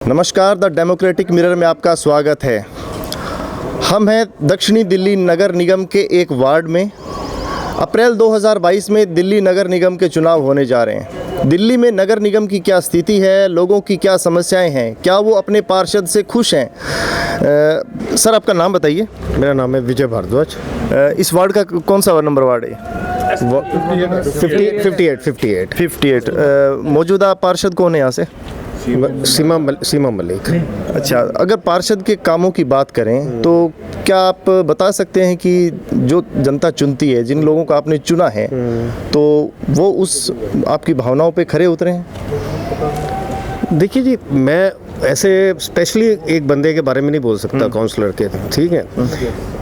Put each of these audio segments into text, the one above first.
नमस्कार, the democratic mirror में आपका स्वागत है। हम हैं दक्षिणी दिल्ली नगर निगम के एक वार्ड में। अप्रैल 2022 में दिल्ली नगर निगम के चुनाव होने जा रहे हैं। दिल्ली में नगर निगम की क्या स्थिति है, लोगों की क्या समस्याएं हैं, क्या वो अपने पार्षद से खुश हैं? सर, आपका नाम बताइए। मेरा नाम है विजय भारद्वाज। इस वार्ड का कौन सा नंबर वार्ड है? 58। मौजूदा पार्षद कौन है यहाँ से? सीमा मलिक। अच्छा, अगर पार्षद के कामों की बात करें तो क्या आप बता सकते हैं कि जो जनता चुनती है, जिन लोगों को आपने चुना है, तो वो उस आपकी भावनाओं पे खरे उतरे हैं? देखिए जी, मैं ऐसे स्पेशली एक बंदे के बारे में नहीं बोल सकता, काउंसलर के, ठीक है।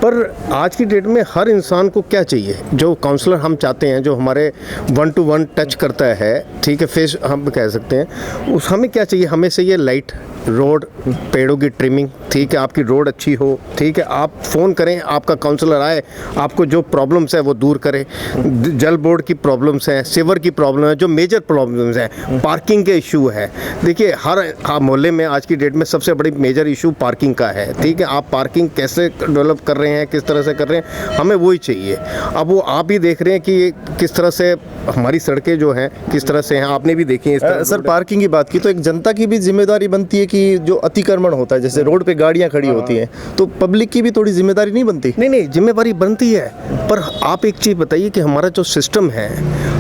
पर आज की डेट में हर इंसान को क्या चाहिए, जो काउंसलर हम चाहते हैं, जो हमारे 1 to 1 टच करता है, ठीक है, फेस हम कह सकते हैं, उस हमें क्या चाहिए? हमें चाहिए लाइट, रोड, पेड़ों की ट्रिमिंग, ठीक है, आपकी रोड अच्छी हो, ठीक है, आप फ़ोन करें, आपका काउंसलर आए, आपको जो प्रॉब्लम्स है वो दूर करे। जल बोर्ड की प्रॉब्लम्स हैं, सीवर की प्रॉब्लम है, जो मेजर प्रॉब्लम्स हैं, पार्किंग के इशू है। देखिए, हर मोहल्ले में आज की डेट में सबसे बड़ी मेजर इशू पार्किंग का है, ठीक है। आप पार्किंग कैसे डेवलप कर रहे हैं, किस तरह से कर रहे हैं, हमें वही चाहिए। अब वो आप ही देख रहे हैं कि किस तरह से हमारी सड़कें जो हैं किस तरह से हैं, आपने भी देखी है। सर, पार्किंग की बात की तो एक जनता की भी जिम्मेदारी बनती है कि जो अतिक्रमण होता है, जैसे रोड पे गाड़ियां खड़ी होती हैं, तो पब्लिक की भी थोड़ी जिम्मेदारी नहीं बनती? नहीं, जिम्मेदारी बनती है। पर आप एक चीज़ बताइए कि हमारा जो सिस्टम है,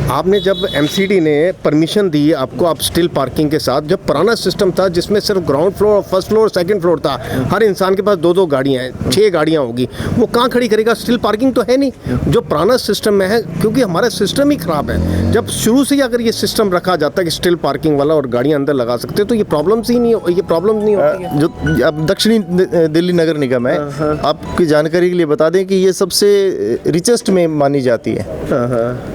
आपने जब एमसीडी ने परमिशन दी आपको, आप स्टिल पार्किंग के साथ, जब पुराना सिस्टम था जिसमें सिर्फ ground floor, first floor, second floor था, हर इंसान के पास 2-2 गाड़ियाँ हैं, 6 गाड़ियाँ होगी, वो कहाँ खड़ी करेगा? स्टिल पार्किंग तो है नहीं। जो पुराना सिस्टम में है, क्योंकि हमारा सिस्टम ही ख़राब है। जब शुरू से ही अगर ये सिस्टम रखा जाता है कि स्टिल पार्किंग वाला और गाड़ियाँ अंदर लगा सकते हैं, तो ये प्रॉब्लम्स ही नहीं होती है। जो अब दक्षिणी दिल्ली नगर निगम है, आपकी जानकारी के लिए बता दें कि ये सबसे रिचेस्ट में मानी जाती है,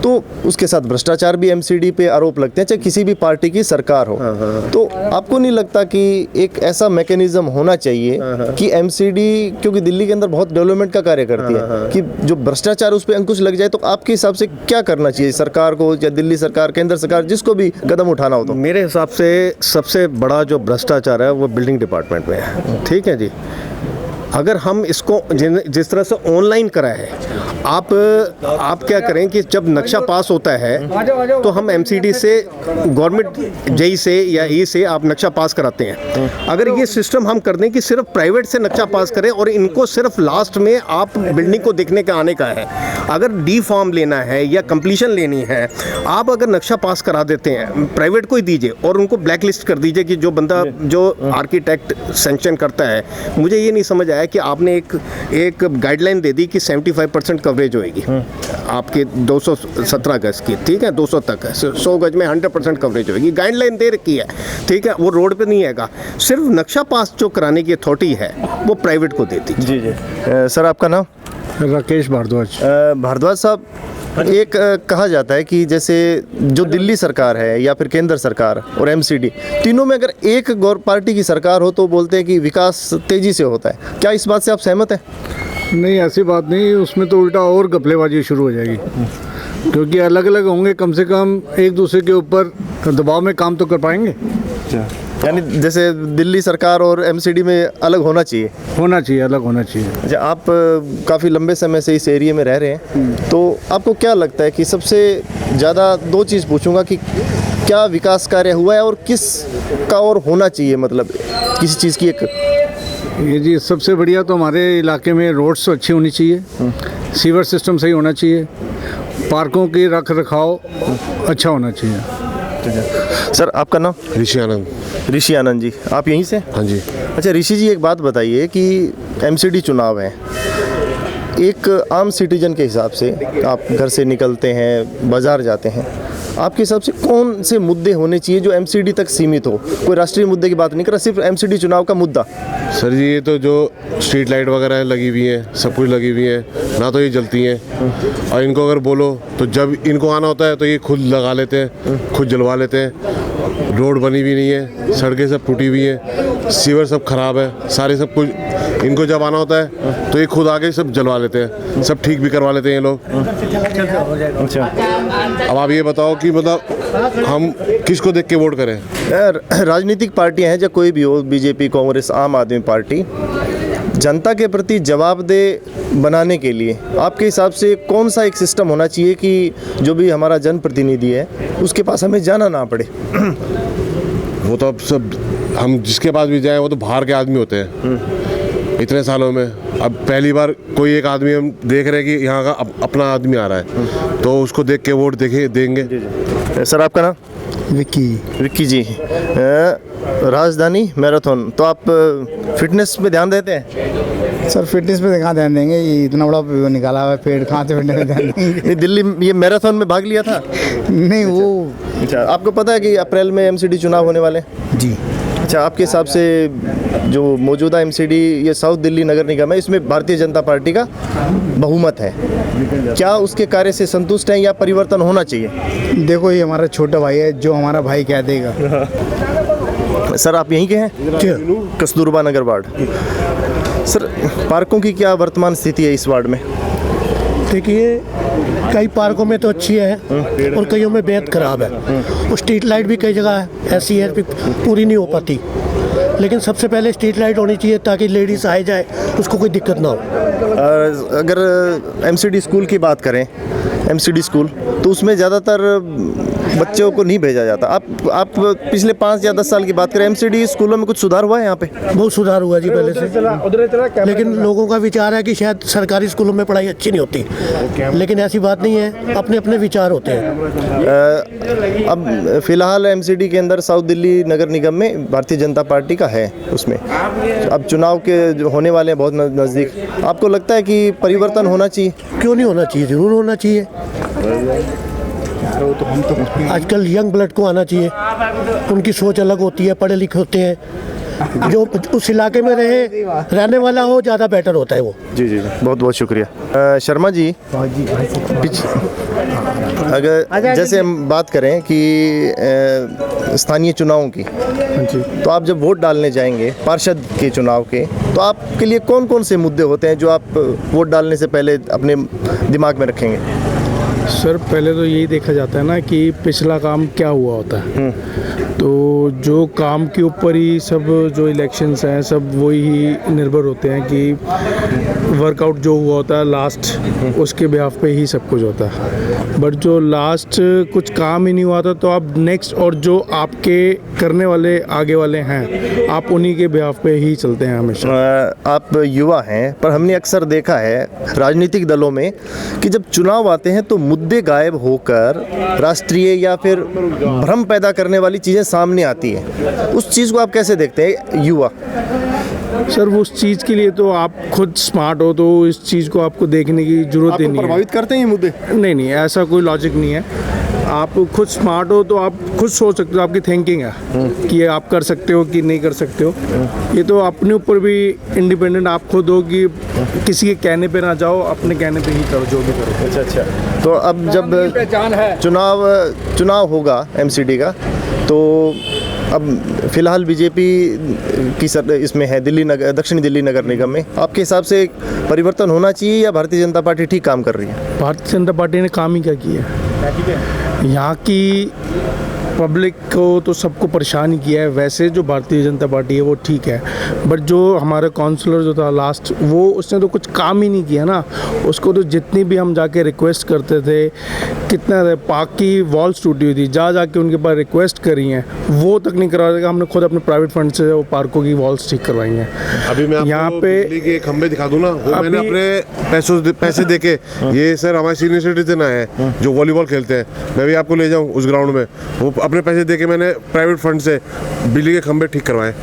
तो उसके साथ भ्रष्टाचार भी एमसीडी पे आरोप लगते हैं, चाहे किसी भी पार्टी की सरकार हो। तो आपको नहीं लगता कि एक ऐसा मैकेनिज्म होना चाहिए कि एमसीडी, क्योंकि दिल्ली के अंदर बहुत डेवलपमेंट का कार्य करती है, कि जो भ्रष्टाचार उस पर अंकुश लग जाए? तो आपके हिसाब से क्या करना चाहिए सरकार को, या दिल्ली सरकार, केंद्र सरकार, जिसको भी कदम उठाना हो? तो मेरे हिसाब से सबसे बड़ा जो भ्रष्टाचार है वो बिल्डिंग डिपार्टमेंट में है, ठीक है जी। अगर हम इसको जिस तरह से ऑनलाइन करा है, आप क्या करें कि जब नक्शा पास होता है तो हम एमसीडी से, गवर्नमेंट जेई से या ई से आप नक्शा पास कराते हैं। अगर ये सिस्टम हम कर दें कि सिर्फ प्राइवेट से नक्शा पास करें और इनको सिर्फ लास्ट में आप बिल्डिंग को देखने का आने का है, अगर डी फॉर्म लेना है या कंप्लीशन लेनी है, आप अगर नक्शा पास करा देते हैं, प्राइवेट को ही दीजिए और उनको ब्लैक लिस्ट कर दीजिए कि जो बंदा, जो आर्किटेक्ट सेंक्शन करता है। मुझे ये नहीं समझ आया कि आपने एक गाइडलाइन दे दी कि 75% कवरेज होएगी आपके 217 गज की, ठीक है, 200 तक है, 100 गज में 100% कवरेज होएगी, गाइडलाइन दे रखी है, ठीक है। वो रोड पे नहीं आएगा, सिर्फ नक्शा पास जो कराने की अथॉरिटी है वो प्राइवेट को देती है। जी। सर, आपका नाम? राकेश भारद्वाज। भारद्वाज साहब, एक कहा जाता है कि जैसे जो दिल्ली सरकार है या फिर केंद्र सरकार और एमसीडी, तीनों में अगर एक गौर पार्टी की सरकार हो तो बोलते हैं कि विकास तेजी से होता है। क्या इस बात से आप सहमत हैं? नहीं, ऐसी बात नहीं, उसमें तो उल्टा और घपलेबाजी शुरू हो जाएगी, क्योंकि अलग अलग होंगे, कम से कम एक दूसरे के ऊपर दबाव में काम तो कर पाएंगे। यानी जैसे दिल्ली सरकार और एमसीडी में अलग होना चाहिए? अलग होना चाहिए। अच्छा, आप काफ़ी लंबे समय से इस एरिया में रह रहे हैं, तो आपको क्या लगता है कि सबसे ज़्यादा, 2 चीज़ पूछूंगा कि क्या विकास कार्य हुआ है और किस का और होना चाहिए, मतलब किसी चीज़ की एक? ये जी, सबसे बढ़िया तो हमारे इलाके में रोड्स तो अच्छी होनी चाहिए, सीवर सिस्टम सही होना चाहिए, पार्कों की रख रखाव अच्छा होना चाहिए। सर, आपका नाम? ऋषि आनंद जी, आप यहीं से? हाँ जी। अच्छा ऋषि जी, एक बात बताइए कि एमसीडी चुनाव है, एक आम सिटीजन के हिसाब से आप घर से निकलते हैं, बाज़ार जाते हैं, आपके हिसाब से कौन से मुद्दे होने चाहिए जो एमसीडी तक सीमित हो? कोई राष्ट्रीय मुद्दे की बात नहीं कर रहा, सिर्फ एमसीडी चुनाव का मुद्दा। सर जी, ये तो जो स्ट्रीट लाइट वगैरह लगी हुई है, सब कुछ लगी हुई है ना, तो ये जलती हैं, और इनको अगर बोलो तो जब इनको आना होता है तो ये खुद लगा लेते हैं, खुद जलवा लेते हैं। रोड बनी भी नहीं है, सड़कें सब टूटी हुई हैं, सीवर सब खराब है, सारे सब कुछ। इनको जब आना होता है तो ये खुद आके सब जलवा लेते हैं, सब ठीक भी करवा लेते हैं ये लोग। अच्छा, अब आप ये बताओ कि मतलब हम किसको देख के वोट करें? राजनीतिक पार्टियां हैं, चाहे कोई भी हो, बीजेपी, कांग्रेस, आम आदमी पार्टी, जनता के प्रति जवाबदेह बनाने के लिए आपके हिसाब से कौन सा एक सिस्टम होना चाहिए कि जो भी हमारा जनप्रतिनिधि है उसके पास हमें जाना ना पड़े? वो तो अब सब, हम जिसके पास भी जाएं वो तो बाहर के आदमी होते हैं इतने सालों में। अब पहली बार कोई एक आदमी हम देख रहे हैं कि यहाँ का अपना आदमी आ रहा है, तो उसको देख के वोट देंगे। सर, आपका नाम? विक्की जी। राजधानी मैराथन, तो आप फिटनेस पे ध्यान देते हैं? सर फिटनेस पे कहाँ ध्यान देंगे, ये इतना बड़ा निकाला हुआ है पेड़, कहाँ से फिटनेस पे ध्यान देंगे? नहीं, दिल्ली ये मैराथन में भाग लिया था? नहीं वो अच्छा, आपको पता है कि अप्रैल में एमसीडी चुनाव होने वाले? जी। अच्छा, आपके हिसाब से जो मौजूदा एमसीडी ये साउथ दिल्ली नगर निगम है, इसमें भारतीय जनता पार्टी का बहुमत है, क्या उसके कार्य से संतुष्ट हैं या परिवर्तन होना चाहिए? देखो ये हमारा छोटा भाई है, जो हमारा भाई कह देगा। सर, आप यहीं के हैं? कस्तूरबा नगर वार्ड। सर, पार्कों की क्या वर्तमान स्थिति है इस वार्ड में? देखिए, कई पार्कों में तो अच्छी है और कईयों में बेहद खराब है, और स्ट्रीट लाइट भी कई जगह ऐसी है कि पूरी नहीं हो पाती। लेकिन सबसे पहले स्ट्रीट लाइट होनी चाहिए ताकि लेडीज़ आए जाए उसको कोई दिक्कत ना हो। अगर एमसीडी स्कूल की बात करें, एमसीडी स्कूल, तो उसमें ज़्यादातर बच्चों को नहीं भेजा जाता। आप पिछले 5 या 10 साल की बात करें, एमसीडी स्कूलों में कुछ सुधार हुआ है यहाँ पे? बहुत सुधार हुआ जी पहले से, लेकिन लोगों का विचार है कि शायद सरकारी स्कूलों में पढ़ाई अच्छी नहीं होती, लेकिन ऐसी बात नहीं है, अपने अपने विचार होते हैं। अब फिलहाल एमसीडी के अंदर साउथ दिल्ली नगर निगम में भारतीय जनता पार्टी का है उसमें। अब चुनाव के जो होने वाले हैं बहुत नज़दीक, आपको लगता है कि परिवर्तन होना चाहिए? क्यों नहीं होना चाहिए, ज़रूर होना चाहिए। आजकल यंग ब्लड को आना चाहिए, उनकी सोच अलग होती है, पढ़े लिखे होते हैं, जो उस इलाके में रहने वाला हो ज़्यादा बेटर होता है वो। जी जी, बहुत बहुत शुक्रिया। शर्मा जी, अगर जैसे हम बात करें कि स्थानीय चुनावों की, तो आप जब वोट डालने जाएंगे पार्षद के चुनाव के, तो आपके लिए कौन कौन से मुद्दे होते हैं जो आप वोट डालने से पहले अपने दिमाग में रखेंगे? सर, पहले तो यही देखा जाता है ना कि पिछला काम क्या हुआ होता है, तो जो काम के ऊपर ही सब जो इलेक्शंस हैं सब वही निर्भर होते हैं कि वर्कआउट जो हुआ होता है लास्ट, उसके बिहाफ पे ही सब कुछ होता है। बट जो लास्ट कुछ काम ही नहीं हुआ था, तो आप नेक्स्ट और जो आपके करने वाले आगे वाले हैं, आप उन्हीं के बिहाफ पे ही चलते हैं हमेशा। आप युवा हैं, पर हमने अक्सर देखा है राजनीतिक दलों में कि जब चुनाव आते हैं तो मुद्दे गायब होकर राष्ट्रीय या फिर भ्रम पैदा करने वाली चीज़ें सामने आती हैं। उस चीज़ को आप कैसे देखते हैं युवा? सर, वो उस चीज़ के लिए तो आप खुद स्मार्ट हो, तो इस चीज़ को आपको देखने की जरूरत ही नहीं है। प्रभावित करते हैं ये मुद्दे? नहीं, ऐसा कोई लॉजिक नहीं है। आप खुद स्मार्ट हो तो आप खुद सोच सकते हो, आपकी थिंकिंग है कि ये आप कर सकते हो कि नहीं कर सकते हो। ये तो अपने ऊपर भी इंडिपेंडेंट आप खुद हो कि किसी के कहने पे ना जाओ, अपने कहने पे ही करो जो भी करो। अच्छा, तो अब जब चुनाव होगा एमसीडी का, तो अब फिलहाल बीजेपी की इसमें है दक्षिणी दिल्ली नगर निगम में, आपके हिसाब से परिवर्तन होना चाहिए या भारतीय जनता पार्टी ठीक काम कर रही है? भारतीय जनता पार्टी ने काम ही क्या किया है, यहाँ की पब्लिक को तो सबको परेशान ही किया है। वैसे जो भारतीय जनता पार्टी है वो ठीक है, बट जो हमारा काउंसलर जो था लास्ट, वो उसने तो कुछ काम ही नहीं किया ना। उसको तो जितनी भी हम जाके रिक्वेस्ट करते थे, कितना पार्क की वॉल्स टूटी हुई थी, जाके उनके पास रिक्वेस्ट करी हैं, वो तक नहीं करवा देगा। हमने खुद अपने प्राइवेट फंड से वो पार्कों की वॉल्स ठीक करवाई हैं। अभी मैं यहाँ आपको पे बिजली के खंभे दिखा दूँ ना, वो मैंने अपने पैसे दे के, ये सर हमारे सीनियर सिटीजन आए हैं जो वॉलीबॉल खेलते हैं, मैं भी आपको ले जाऊँ उस ग्राउंड में, वो अपने पैसे दे के मैंने प्राइवेट फंड से बिजली के खंभे ठीक करवाए।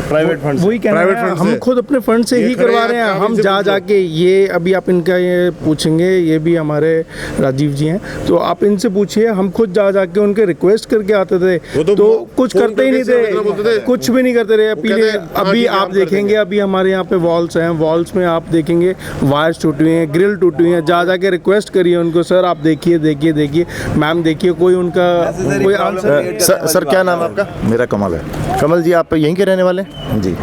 प्राइवेट फंड वही कहना Private है, fund हम से। खुद अपने फंड से ये ही खड़े करवा हैं, रहे हैं। आप हम इनसे जा पूछो। जाके ये अभी आप इनका ये पूछेंगे, ये भी हमारे राजीव जी हैं, तो आप इनसे पूछिए। हम खुद जा जाके उनके रिक्वेस्ट करके आते थे, वो तो तो कुछ फोन करते ही नहीं करके इतना बोलते थे, थे। कुछ भी नहीं करते रहे। कहते हैं, हाँ, अभी ठीक है, आप हम कर देखेंगे, देंगे। अभी हमारे यहाँ पे वॉल्स हैं, वॉल्स में आप देखेंगे वायर्स टूटी हुई हैं, ग्रिल टूटी हुई हैं। जा जाके रिक्वेस्ट करिए उनको, सर आप देखिए देखिए देखिए, मैम देखिए, कोई उनका कोई आंसर। सर क्या नाम है आपका? मेरा कमल है कमल जी, आप यहीं के रहने वाले हैं? जी।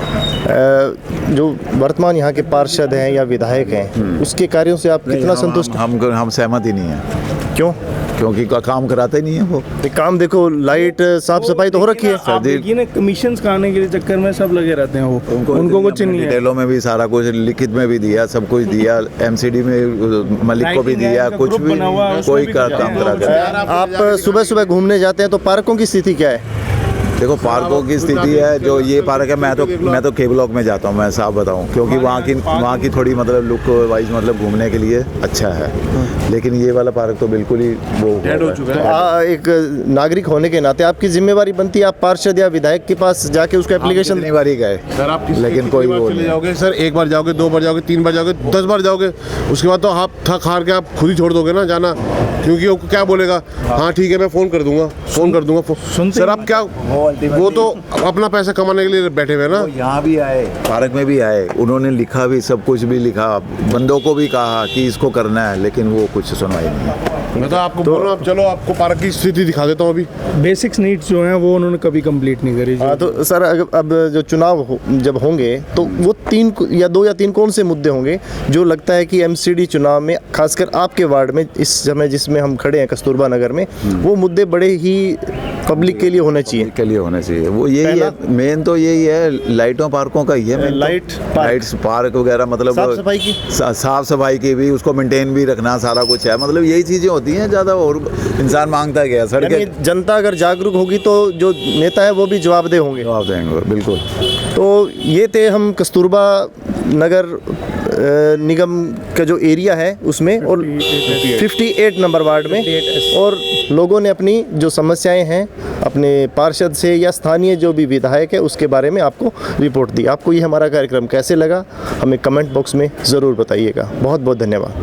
जो वर्तमान यहाँ के पार्षद हैं या विधायक हैं, उसके कार्यों से आप कितना संतुष्ट? हम सहमत ही नहीं है। क्यों? क्योंकि काम कराते नहीं है वो। ये काम देखो, लाइट साफ सफाई तो हो रखी है। आप देखिए ना, कमीशन खाने के चक्कर में सब लगे रहते हैं वो, उनको कुछ नहीं है। डिटेलों में भी सारा कुछ लिखित में भी दिया, सब कुछ दिया, एमसीडी में मलिक को भी Lighting है, दिया, इनका कुछ group भी बना हुआ है, उसमें कोई भी काम दिया। करा कर। आप सुबह सुबह घूमने जाते हैं तो पार्कों की स्थिति क्या है? देखो पार्कों की स्थिति है, जो ये पार्क है, मैं तो के ब्लॉक में जाता हूँ, मैं साफ बताऊँ, क्योंकि वहाँ की थोड़ी मतलब लुक वाइज मतलब घूमने के लिए अच्छा है, लेकिन ये वाला पार्क तो बिल्कुल ही वो डेड हो चुका है। एक नागरिक होने के नाते आपकी जिम्मेवारी बनती है, आप पार्षद या विधायक के पास जाके उसका एप्लीकेशन कितनी बारी गए सर आप लेकिन कोई कितनी वो बार चले नहीं। जाओगे सर? एक बार जाओगे, 2 बार जाओगे, 3 बार जाओगे, 10 बार जाओगे, उसके बाद तो आप थक हार के आप खुद ही छोड़ दोगे ना जाना, क्योंकि वो क्या बोलेगा, हाँ ठीक है मैं फ़ोन कर दूंगा। सर आप क्या, वो तो अपना पैसा कमाने के लिए बैठे हुए हैं ना। यहाँ भी आए, पार्क में भी आए, उन्होंने लिखा भी, सब कुछ भी लिखा, बंदों को भी कहा कि इसको करना है, लेकिन वो कुछ सुनवाई नहीं है। मैं तो आपको बोल रहा हूँ, चलो आपको पार्क की स्थिति दिखा देता हूँ अभी। बेसिक्स नीड्स जो हैं वो उन्होंने कभी कंप्लीट नहीं करी। हाँ, तो सर अब जो चुनाव जब होंगे तो वो 2 या 3 कौन से मुद्दे होंगे जो लगता है कि एमसीडी चुनाव में, खासकर आपके वार्ड में इस समय जिसमें हम खड़े हैं कस्तूरबा नगर में, वो मुद्दे बड़े ही पब्लिक के लिए होने चाहिए? के लिए होना चाहिए वो यही है, मेन तो यही है, लाइटों पार्कों का ही है main तो। लाइट्स पार्क वगैरह, मतलब साफ सफाई की? साफ सफाई की भी, उसको मेंटेन भी रखना, सारा कुछ है, मतलब यही चीज़ें होती हैं ज़्यादा, और इंसान मांगता गया। यानी सड़कें जनता अगर जागरूक होगी तो जो नेता है वो भी जवाबदेह होंगे। जवाब देंगे बिल्कुल। तो ये थे हम कस्तूरबा नगर निगम का जो एरिया है उसमें, और 58 नंबर वार्ड में, और लोगों ने अपनी जो समस्याएं हैं अपने पार्षद से या स्थानीय जो भी विधायक है उसके बारे में आपको रिपोर्ट दी। आपको ये हमारा कार्यक्रम कैसे लगा हमें कमेंट बॉक्स में ज़रूर बताइएगा। बहुत बहुत धन्यवाद।